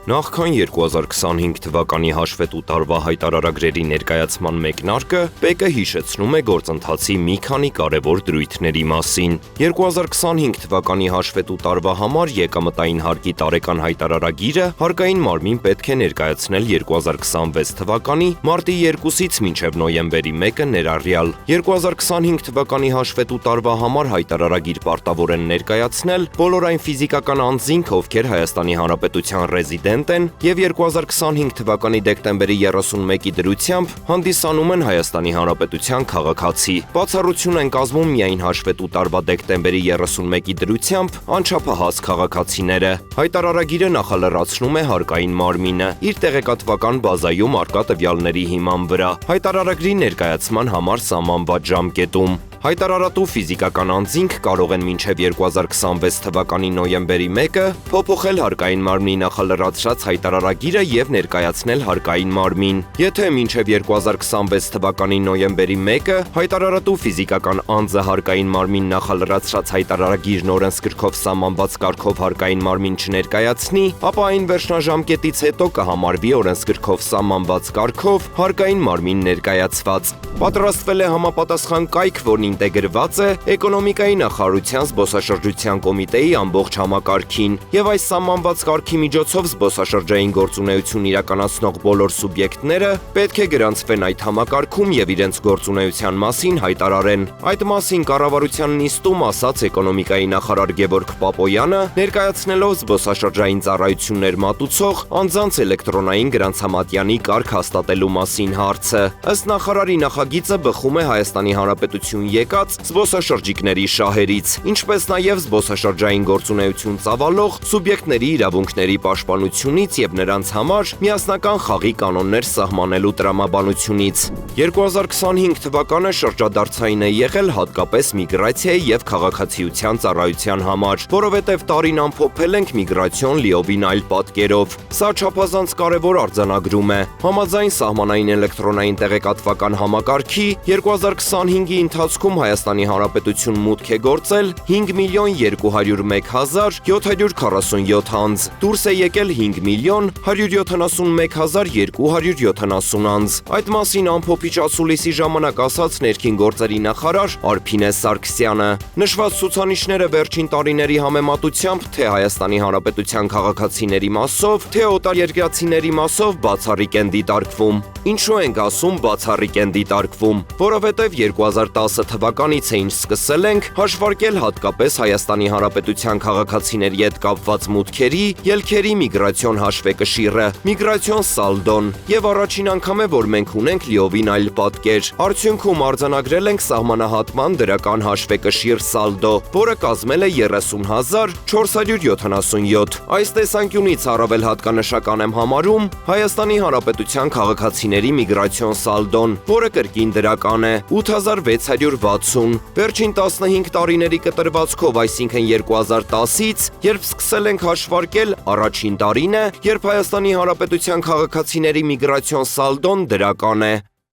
Նախքան 2025 թվականի հաշվետու տարվա հայտարարագրերի ներկայացման մեկնարկը ՊԵԿ-ը հիշեցնում է գործընթացի մի քանի կարևոր դրույթների մասին։ 2025 թվականի հաշվետու տարվա համար եկամտային հարկի տարեկան հայտարարագիրը հարկային մարմին պետք է ներկայացնել 2026 թվականի մարտի 2-ից մինչև նոյեմբերի 1-ը ներառյալ։ 2025 թվականի հաշվետու տարվա համար հայտարարագիր պարտավոր են ներկայացնել բոլոր այն ֆիզիկական անձինք, ովքեր Հայաստանի Հանրապետության ռեզիդենտ են և 2025 թվականի դեկտեմբերի 31-ի դրությամբ հանդիսանում են Հայաստանի Հանրապետության քաղաքացի։ Բացառություն են կազմում միայն հաշվետու տարվա դեկտեմբերի 31-ի դրությամբ անչափահաս քաղաքացիները։ Հայտարարագիրը նախալրացնում է հարկային մարմինը իր տեղեկատվական բազայում առկա տվյալների հիման վրա հայտարարագրի ներկայացման համար սահմանված ժամկետում։ Հայտարարատու ֆիզիկական անձինք կարող են մինչև 2026 թվականի նոյեմբերի 1-ը փոփոխել հարկային մարմնի նախալրացրած հայտարարագիրը և ներկայացնել հարկային մարմին։ Եթե մինչև 2026 թվականի նոյեմբերի 1-ը հայտարարատու ֆիզիկական անձը հարկային մարմին նախալրացրած հայտարարագիրն օրենսգրքով սահմանված կարգով հարկային մարմին չներկայացնի, ապա այն վերջնաժամկետից հետո կհամարվի օրենսգրքով սահմանված կարգով հարկային մարմին ներկայացված։ Պատրաստվել է համապատասխան կայք, որն ինտեգրված է Էկոնոմիկայի նախարարության զբոսաշրջության կոմիտեի ամբողջ համակարգին, և այս սահմանված կարգի միջոցով զբոսաշրջային գործունեություն իրականացնող բոլոր սուբյեկտները պետք է գրանցվեն այդ համակարգում և իրենց գործունեության մասին հայտարարեն։ Այդ մասին կառավարության նիստում ասաց Էկոնոմիկայի նախարար Գևորգ Պապոյանը, ներկայացնելով զբոսաշրջային ծառայություններ մատուցող անձանց էլեկտրոնային գրանցամատյանի կարգ հաստատելու մասին հարցը։ Ըստ նախարարի նախագիծը բխում է Հայաստանի Հանրապետություն եկած զբոսաշրջիկների շահերից, ինչպես նաև զբոսաշրջային գործունեություն ծավալող սուբյեկտների իրավունքների պաշտպանությունից և նրանց համար միասնական խաղի կանոններ սահմանելու տրամաբանությունից։ 2025 թվականը շրջադարձային է եղել հատկապես միգրացիայի և քաղաքացիության ծառայության համար, որովհետև տարին ամփոփել ենք միգրացիոն լիովին այլ պատկերով։ Սա չափազանց կարևոր արձանագրում է։ Համաձայն սահմանային էլեկտրոնային տեղեկատվական համակարգի 2025-ի ընթացքում Հայաստանի Հանրապետություն մուտք է գործել 5.201.747 անձ, դուրս է եկել 5.171.270 անձ։ Այդ մասին ամփոփիչ ասուլիսի ժամանակ ասաց ներքին գործերի նախարար Արփինե Սարգսյանը։ Նշված ցուցանիշները վերջին տարիների համեմատությամբ թե Հայաստանի Հանրապետության քաղաքացիների մասով, թե օտարերկրացիների մասով բացառիկ են դիտարկվում։ Ինչու ենք ասում բացառիկ են դիտարկվում, որովհետև 2010 թվականից է ինչ սկսել ենք հաշվարկել հատկապես Հայաստանի Հանրապետության քաղաքացիների հետ կապված մուտքերի, ելքերի միգրացիոն հաշվեկշիռը, միգրացիոն սալդոն, և առաջին անգամ է, որ մենք ունենք լիովին այլ պատկեր։ Արդյունքում արձանագրել ենք սահմանահատման դրական հաշվեկշիռ սալդո, որը կազմել է 30.477։ Այս տեսանկյունից առավել հատկանշական եմ համարում Հայաստանի Հանրապետության քաղաքացիների միգրացիոն սալդոն, որը կրկին դրական է 8660։ Վերջին 15 տարիների կտրվածքով, այսինքն 2010-ից, երբ սկսել ենք հաշվարկել, առաջին տարին է, երբ Հայաստանի Հանրապետության քաղաքացիների միգրացիոն սալդոն դրական է։